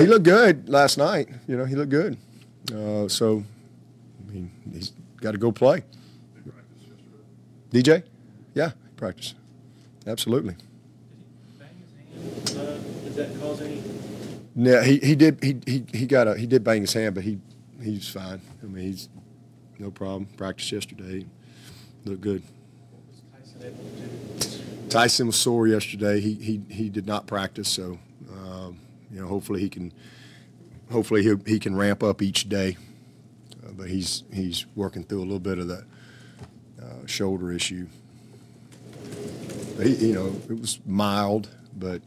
he looked good last night. You know, he looked good. So, I mean, he's got to go play. DJ? Yeah, practice. Absolutely. Did he bang his hand? Did that cause any? Yeah, he did bang his hand, but he's fine. I mean, he's no problem. Practiced yesterday. Looked good. What was Taisun able to do? Taisun was sore yesterday. He did not practice, so you know, hopefully he can ramp up each day. But he's working through a little bit of that shoulder issue. But you know, it was mild, but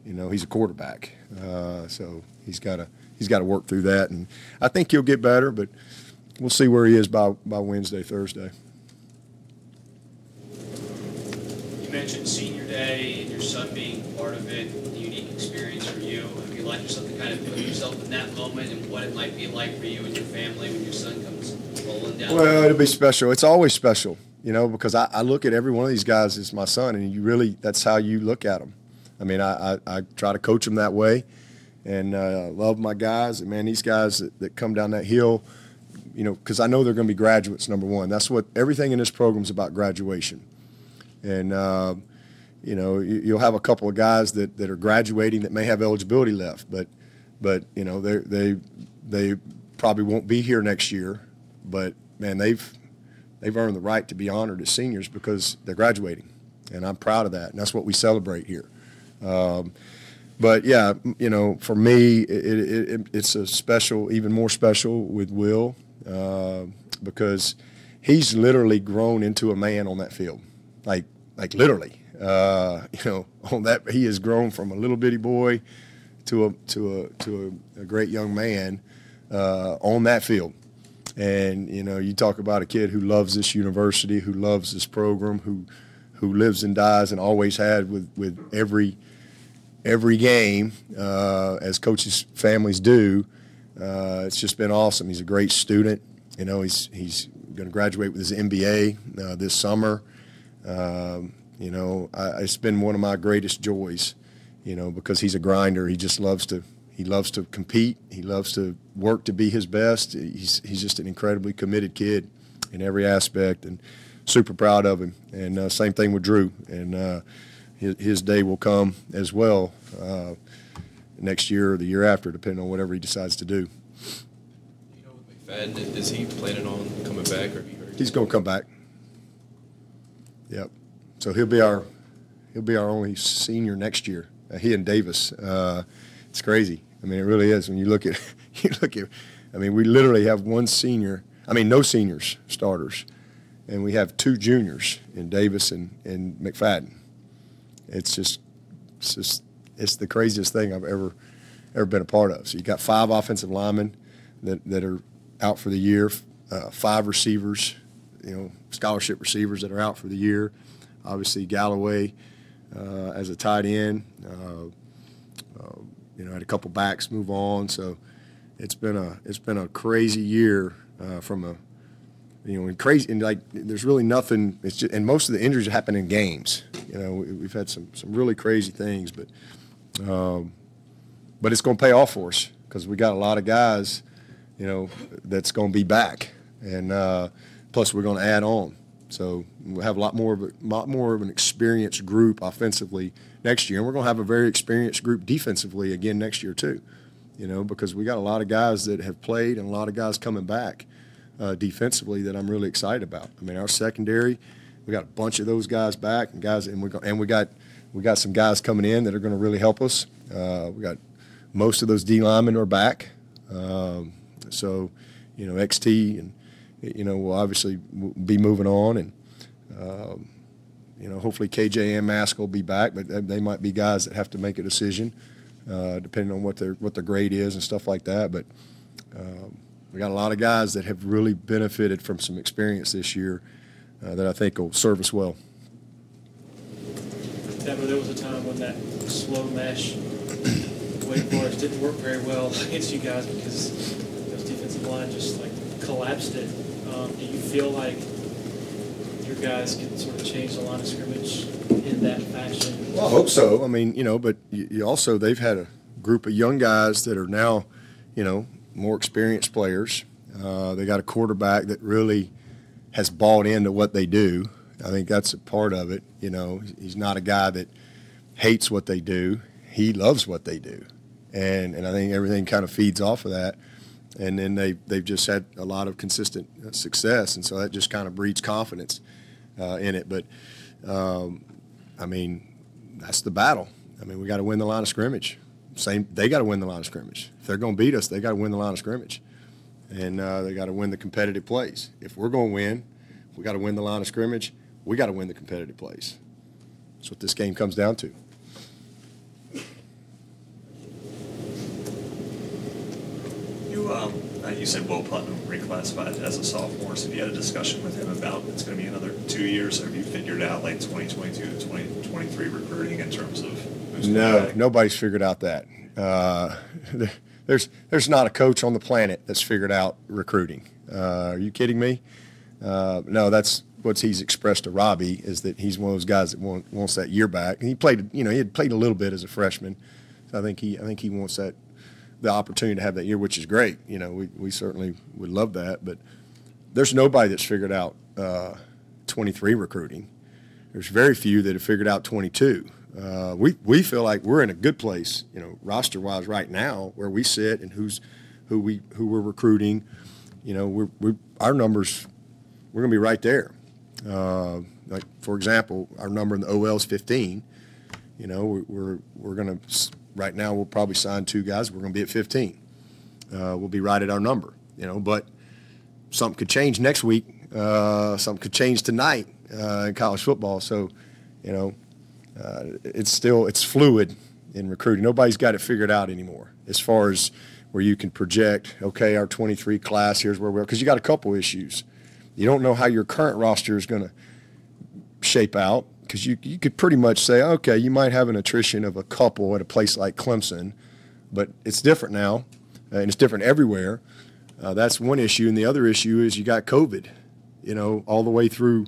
you know, he's a quarterback, so he's got to work through that, and I think he'll get better. But we'll see where he is by Wednesday, Thursday. You mentioned senior day and your son being part of it, a unique experience for you. Have you allowed yourself to kind of put yourself in that moment and what it might be like for you and your family when your son comes rolling down? Well, it'll be special. It's always special, you know, because I look at every one of these guys as my son, and that's how you look at them. I mean, I try to coach them that way, and love my guys. And, man, these guys that come down that hill, you know, because I know they're going to be graduates, number one. That's what everything in this program is about, graduation. And, you know, you'll have a couple of guys that are graduating that may have eligibility left, but you know, they probably won't be here next year. But, man, they've earned the right to be honored as seniors because they're graduating, and I'm proud of that, and that's what we celebrate here. But, yeah, you know, for me, it's a special, even more special with Will because he's literally grown into a man on that field. Like literally, you know, on that he has grown from a little bitty boy to a great young man on that field. And you know, you talk about a kid who loves this university, who loves this program, who lives and dies and always had with every game, as coaches' families do. It's just been awesome. He's a great student. You know, he's going to graduate with his MBA this summer. You know, it's been one of my greatest joys, you know, because he's a grinder. He just loves to compete. He loves to work to be his best. He's just an incredibly committed kid in every aspect, and super proud of him. And same thing with Drew. And his day will come as well next year or the year after, depending on whatever he decides to do. You know, with McFadden, is he planning on coming back, or He's going to come back. Yep. So he'll be our only senior next year. He and Davis. It's crazy. I mean, it really is. When you look at I mean, we literally have one senior. I mean, no seniors starters, and we have two juniors in Davis and McFadden. It's the craziest thing I've ever been a part of. So you got 5 offensive linemen that are out for the year, 5 receivers, you know, scholarship receivers that are out for the year. Obviously, Galloway as a tight end. You know, had a couple backs move on. So it's been a crazy year from a, you know, and like there's really nothing. It's just, and most of the injuries happen in games. You know, we've had some really crazy things, but it's going to pay off for us because we got a lot of guys, you know, that's going to be back, and plus we're going to add on. So we'll have a lot more of an experienced group offensively next year, and we're going to have a very experienced group defensively again next year too. You know, because we got a lot of guys that have played and a lot of guys coming back defensively that I'm really excited about. I mean, our secondary, we got a bunch of those guys back, and we got some guys coming in that are going to really help us. We got most of those D linemen are back, so you know, XT and you know will obviously be moving on, and you know, hopefully KJ and Mask will be back, but they might be guys that have to make a decision depending on what their grade is and stuff like that. But we got a lot of guys that have really benefited from some experience this year that I think will serve us well. Dabo, there was a time when that slow mesh Wake Forest didn't work very well against you guys because those defensive line just like collapsed it. Do you feel like your guys can sort of change the line of scrimmage in that fashion? Well, I hope so. I mean, you know, but you also they've had group of young guys that are now, more experienced players. They got a quarterback that really has bought into what they do. I think that's a part of it. He's not a guy that hates what they do. He loves what they do. And I think everything kind of feeds off of that. And then they've just had a lot of consistent success, and so that just kind of breeds confidence in it. But, that's the battle. We got to win the line of scrimmage. They got to win the line of scrimmage. If they're going to beat us, they got to win the line of scrimmage. And they got to win the competitive plays. If we're going to win, we got to win the line of scrimmage. We got to win the competitive plays. That's what this game comes down to. You said Will Putnam reclassified as a sophomore, so if you had a discussion with him about it's going to be another 2 years, have you figured out like 2022 to 2023 recruiting in terms of who's No, nobody's figured out that. There's not a coach on the planet that's figured out recruiting. Are you kidding me? No, that's what he's expressed to Robbie, is that he's one of those guys that wants that year back. And he played, he had played a little bit as a freshman. So I think he wants the opportunity to have that year, which is great. We certainly would love that, but there's nobody that's figured out 23 recruiting. There's very few that have figured out 22. We feel like we're in a good place, roster-wise right now, where we sit and who we're recruiting. Our numbers, we're going to be right there. Like, for example, our number in the OL is 15. We're going to right now we'll probably sign 2 guys. We're going to be at 15. We'll be right at our number. But something could change next week. Something could change tonight in college football. So, it's fluid in recruiting. Nobody's got it figured out anymore as far as where you can project, okay, our 23 class, here's where we are. Because you got a couple issues. You don't know how your current roster is going to shape out, because you could pretty much say, okay, you might have an attrition of a couple at a place like Clemson, but it's different now, and it's different everywhere. That's one issue. And the other issue is you got COVID, all the way through,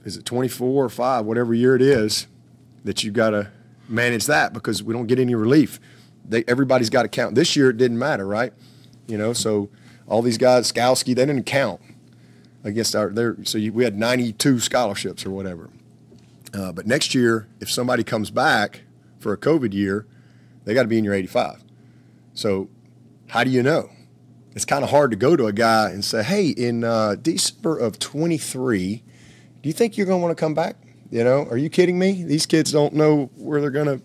is it 24 or 5, whatever year it is, that you got to manage that, because we don't get any relief. Everybody's got to count. This year it didn't matter, right? So all these guys, Skowski, they didn't count against we had 92 scholarships or whatever. But next year, if somebody comes back for a COVID year, they got to be in your 85. So how do you know? It's kind of hard to go to a guy and say, hey, in December of 23, do you think you're going to want to come back? Are you kidding me? These kids don't know where they're going to,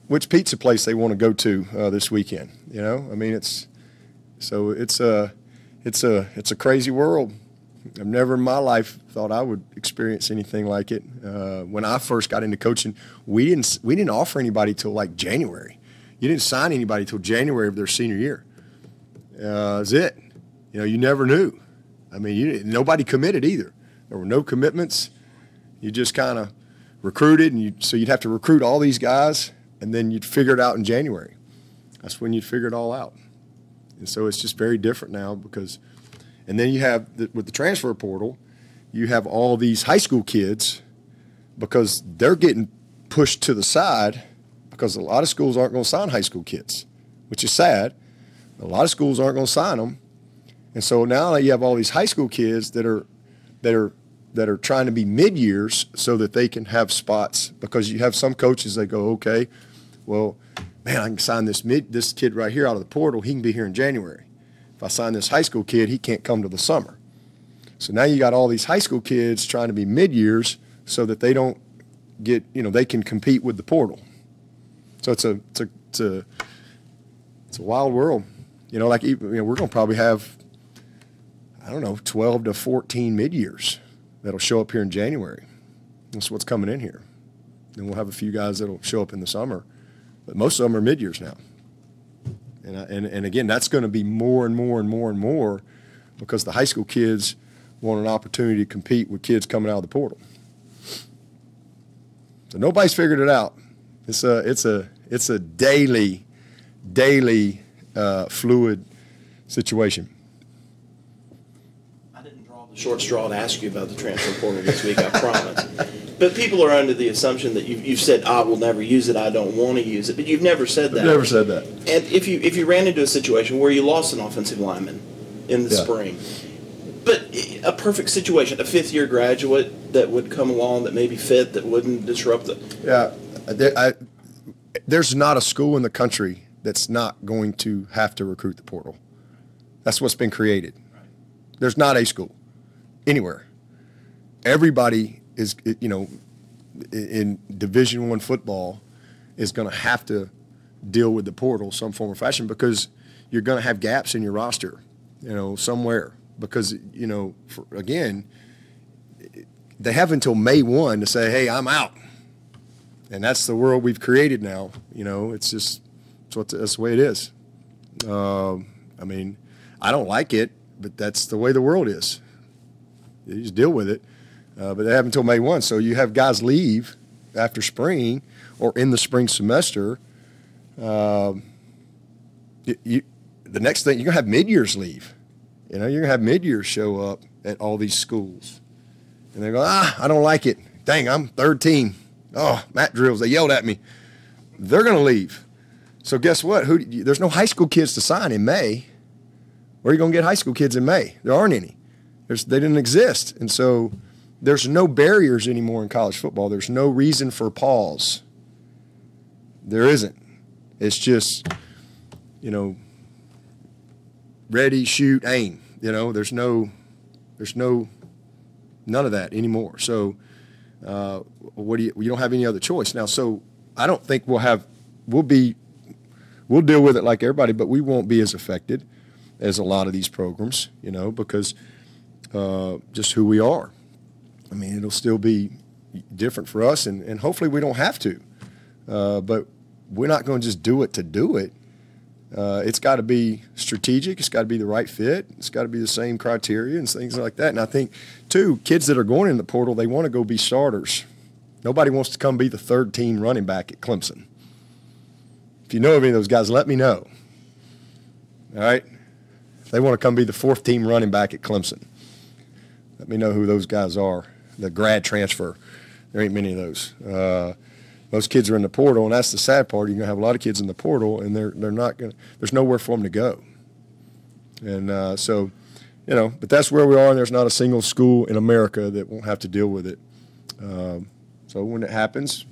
which pizza place they want to go to this weekend. It's a crazy world. I've never in my life thought I would experience anything like it. When I first got into coaching, we didn't offer anybody till like January. You didn't sign anybody till January of their senior year. That's it. You never knew. Nobody committed either. There were no commitments. You just kind of recruited, so you'd have to recruit all these guys, and then you'd figure it out in January. That's when you'd figure it all out. And so it's just very different now, and then you have, with the transfer portal, you have all these high school kids, because they're getting pushed to the side, because a lot of schools aren't going to sign high school kids, which is sad. A lot of schools aren't going to sign them. And so now you have all these high school kids that are trying to be mid-years so that they can have spots, because you have some coaches that go, okay, well, man, I can sign this kid right here out of the portal. He can be here in January. If I sign this high school kid, he can't come to the summer. So now you got all these high school kids trying to be mid-years so that they don't get, they can compete with the portal. So it's a wild world. We're going to probably have, 12 to 14 mid-years that'll show up here in January. That's what's coming in here. Then we'll have a few guys that'll show up in the summer. But most of them are mid-years now. And again, that's going to be more and more and more and more, because the high school kids want an opportunity to compete with kids coming out of the portal. So nobody's figured it out. It's a daily fluid situation. I didn't draw the short straw to ask you about the transfer portal this week, I promise. But people are under the assumption that you've said, I will never use it, I don't want to use it, but you've never said that. I've never said that. And if you ran into a situation where you lost an offensive lineman in the spring, but a perfect situation, a fifth-year graduate that would come along that maybe fit, that wouldn't disrupt the... Yeah, there's not a school in the country that's not going to have to recruit the portal. That's what's been created. There's not a school anywhere. Everybody is, in Division I football is going to have to deal with the portal some form or fashion because you're going to have gaps in your roster, somewhere. Because, again, they have until May 1 to say, hey, I'm out. And that's the world we've created now. It's just that's the way it is. I mean, I don't like it, but that's the way the world is. You just deal with it. But they have until May 1. So you have guys leave after spring or in the spring semester. The next thing, you're going to have mid-years leave. You're going to have mid-years show up at all these schools. And they go, I don't like it. Dang, I'm third team. Oh, Matt drills. They yelled at me. They're going to leave. So guess what? There's no high school kids to sign in May. Where are you going to get high school kids in May? There aren't any. They didn't exist. And so there's no barriers anymore in college football. There's no reason for pause. There isn't. It's just, ready, shoot, aim. There's none of that anymore. So you don't have any other choice now. So I don't think we'll deal with it like everybody, but we won't be as affected as a lot of these programs, because just who we are. I mean, it'll still be different for us, and hopefully we don't have to. But we're not going to just do it to do it. It's got to be strategic. It's got to be the right fit. It's got to be the same criteria and things like that. And I think, too, kids that are going in the portal, they want to go be starters. Nobody wants to come be the third-team running back at Clemson. If you know of any of those guys, let me know. All right? They want to come be the fourth-team running back at Clemson. Let me know who those guys are. The grad transfer. There ain't many of those. Most kids are in the portal, and that's the sad part. You're going to have a lot of kids in the portal, and they're not going to – there's nowhere for them to go. And but that's where we are, and there's not a single school in America that won't have to deal with it. So when it happens,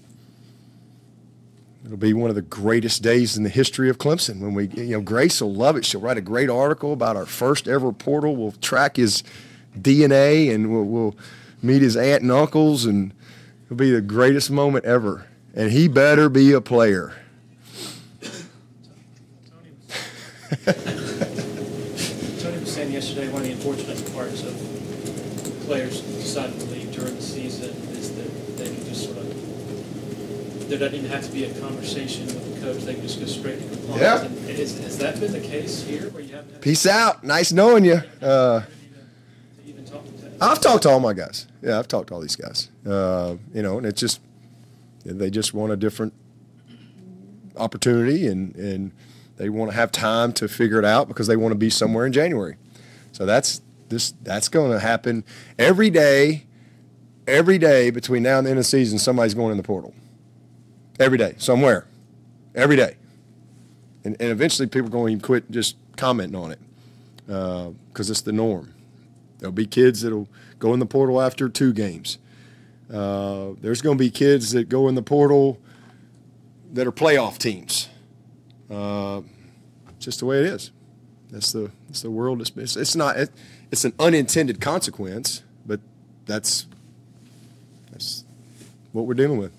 it'll be one of the greatest days in the history of Clemson. When we, Grace will love it. She'll write a great article about our first ever portal. We'll track his DNA, and we'll meet his aunt and uncles, and it'll be the greatest moment ever. And he better be a player. Tony was saying yesterday one of the unfortunate parts of players deciding to leave during the season is that they can just sort of, there doesn't even have to be a conversation with the coach. They can just go straight to compliance. Yeah. And has that been the case here where you haven't had Peace out. Nice knowing you. to even talk to them? I've talked to all my guys. Yeah, I've talked to all these guys. And it's just, they just want a different opportunity, and they want to have time to figure it out because they want to be somewhere in January. So that's going to happen every day between now and the end of the season. Somebody's going in the portal. Every day, somewhere, every day, and eventually people are going to quit just commenting on it because it's the norm. There'll be kids that'll go in the portal after 2 games. There's going to be kids that go in the portal that are playoff teams. Just the way it is. That's the world. It's not. It's an unintended consequence, but that's what we're dealing with.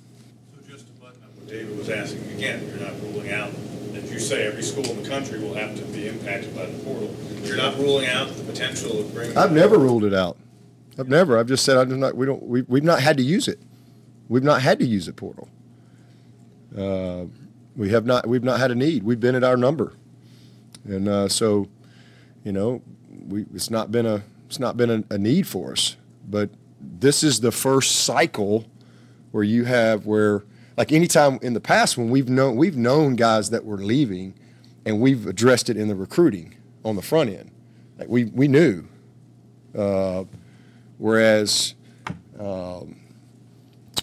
So just to button up what David was asking again, you're not ruling out, as you say, every school in the country will have to be impacted by the portal. You're not ruling out the potential of bringing. I've never ruled it out. I've just said we've not had to use it. We've not had to use the portal. We've not had a need. We've been at our number. And it's not been a need for us. But this is the first cycle where like anytime in the past when we've known guys that were leaving, and we've addressed it in the recruiting on the front end. Like we knew. Whereas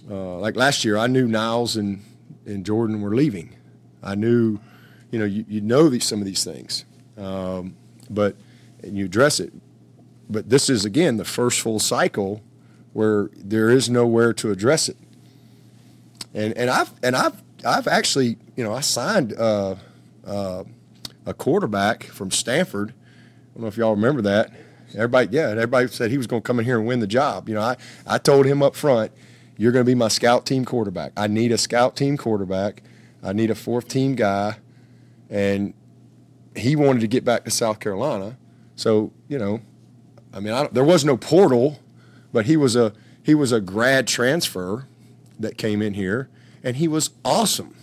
like last year, I knew Niles and Jordan were leaving. I knew, you know some of these things, but you address it. But this is, again, the first full cycle where there is nowhere to address it. And I've actually, I signed a quarterback from Stanford. I don't know if y'all remember that. Everybody said he was going to come in here and win the job. I told him up front, you're going to be my scout team quarterback. I need a scout team quarterback. I need a fourth team guy. And he wanted to get back to South Carolina. So, there was no portal, but he was a grad transfer that came in here, and he was awesome.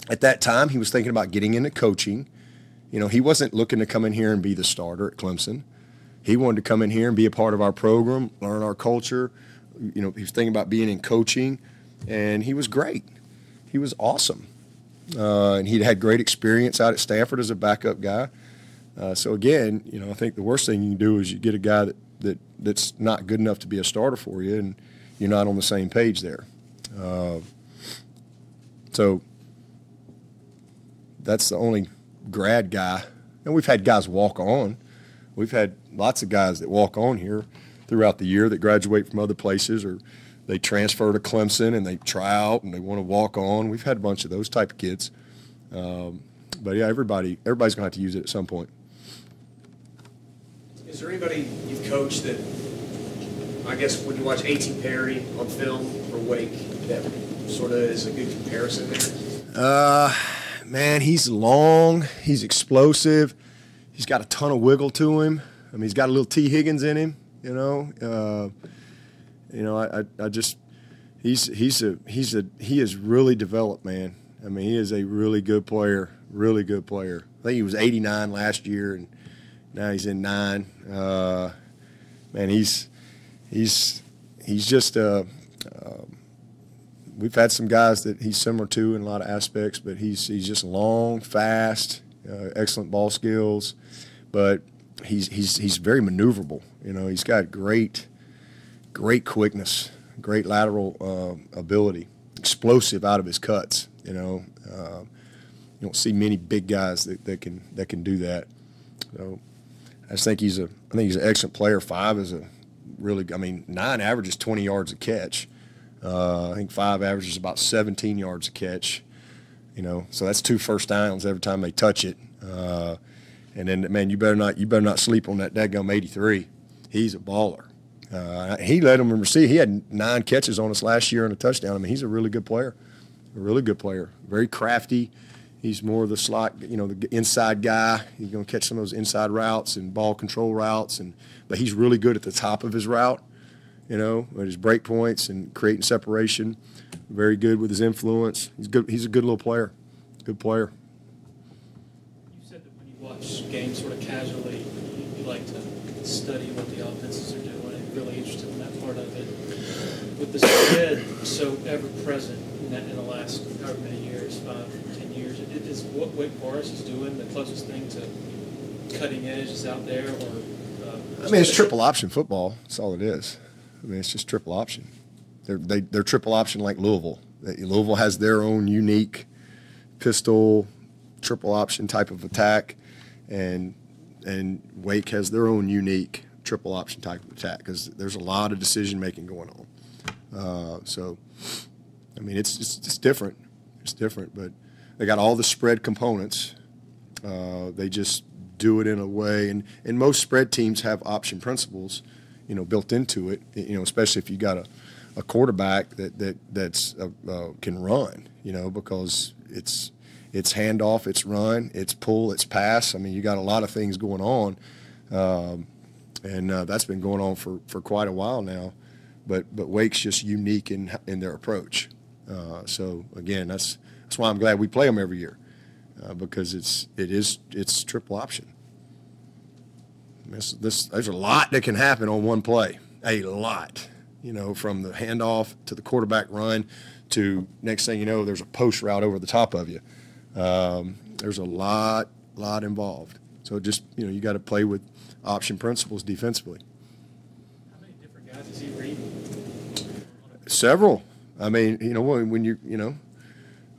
At that time, he was thinking about getting into coaching. He wasn't looking to come in here and be the starter at Clemson. He wanted to come in here and be a part of our program, learn our culture. He was thinking about being in coaching, and he was great. He was awesome. And he'd had great experience out at Stanford as a backup guy. So, again, I think the worst thing you can do is you get a guy that's not good enough to be a starter for you, and you're not on the same page there. So that's the only grad guy. And we've had guys walk on. We've had lots of guys that walk on here throughout the year that graduate from other places, or they transfer to Clemson and they try out and they want to walk on. We've had a bunch of those type of kids. But, yeah, everybody's going to have to use it at some point. Is there anybody you've coached that, I guess, when you watch A.T. Perry on film for Wake, that sort of is a good comparison there? Man, he's long. He's explosive. He's got a ton of wiggle to him. I mean, he's got a little T. Higgins in him. He is really developed, man. I mean, he is a really good player. Really good player. I think he was 89 last year, and now he's in 9. Man, he's just we've had some guys that he's similar to in a lot of aspects, but he's just long, fast, excellent ball skills, but he's very maneuverable. He's got great quickness, great lateral ability, explosive out of his cuts. You don't see many big guys that can do that. So I think he's an excellent player. 5 is a really, 9 averages 20 yards a catch. I think 5 averages about 17 yards a catch. So that's 2 first downs every time they touch it. And then, man, you better not sleep on that dadgum 83. He's a baller. He led them in receive. He had 9 catches on us last year and a touchdown. He's a really good player. A really good player. Very crafty. He's more of the slot, the inside guy. He's going to catch some of those inside routes and ball control routes. But he's really good at the top of his route, at his break points and creating separation. Very good with his influence. He's good. He's a good little player. Good player. You said that when you watch games sort of casually, you like to study what the offenses are doing and really interested in that part of it. With the spread so ever present in the last however many years, 5, 10 years, is what Wake Forest is doing the closest thing to cutting edge is out there, or? It's triple option football. That's all it is. It's just triple option. They're triple option like Louisville. Louisville has their own unique pistol triple option type of attack, and Wake has their own unique triple option type of attack because there's a lot of decision making going on. It's different. It's different, but they got all the spread components. They just do it in a way, and most spread teams have option principles, built into it. Especially if you got a quarterback that's can run, because it's handoff, it's run, it's pull, it's pass. You got a lot of things going on, and that's been going on for quite a while now. But Wake's just unique in their approach. So again, that's why I'm glad we play them every year, because it's triple option. There's a lot that can happen on one play, a lot. From the handoff to the quarterback run to next thing you know, there's a post route over the top of you. There's a lot involved. So just you got to play with option principles defensively. How many different guys is he reading? Several. I mean,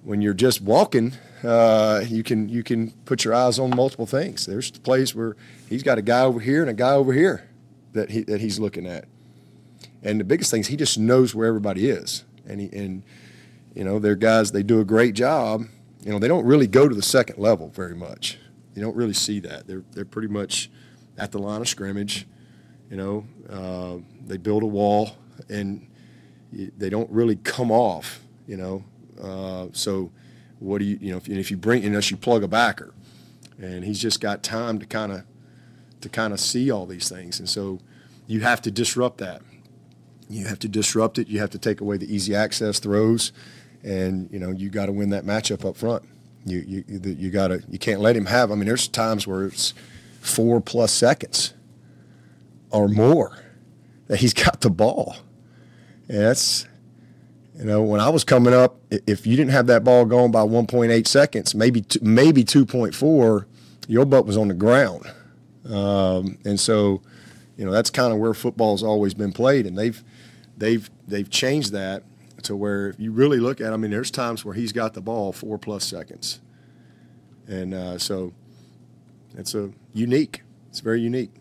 when you're just walking, you can put your eyes on multiple things. There's plays where he's got a guy over here and a guy over here that he's looking at. And the biggest thing is he just knows where everybody is. And they're guys, they do a great job. They don't really go to the second level very much. You don't really see that. They're pretty much at the line of scrimmage. They build a wall, and they don't really come off. So what do if you bring unless you plug a backer, and he's just got time to kind of see all these things, and so you have to disrupt that. You have to disrupt it. You have to take away the easy access throws, and you got to win that matchup up front. You can't let him have. I mean, there's times where it's 4+ seconds or more that he's got the ball. And that's, when I was coming up, if you didn't have that ball going by 1.8 seconds, maybe 2.4, your butt was on the ground. And so, that's kind of where football's always been played, and they've changed that to where if you really look at, I mean, there's times where he's got the ball 4+ seconds, and so it's unique. It's very unique.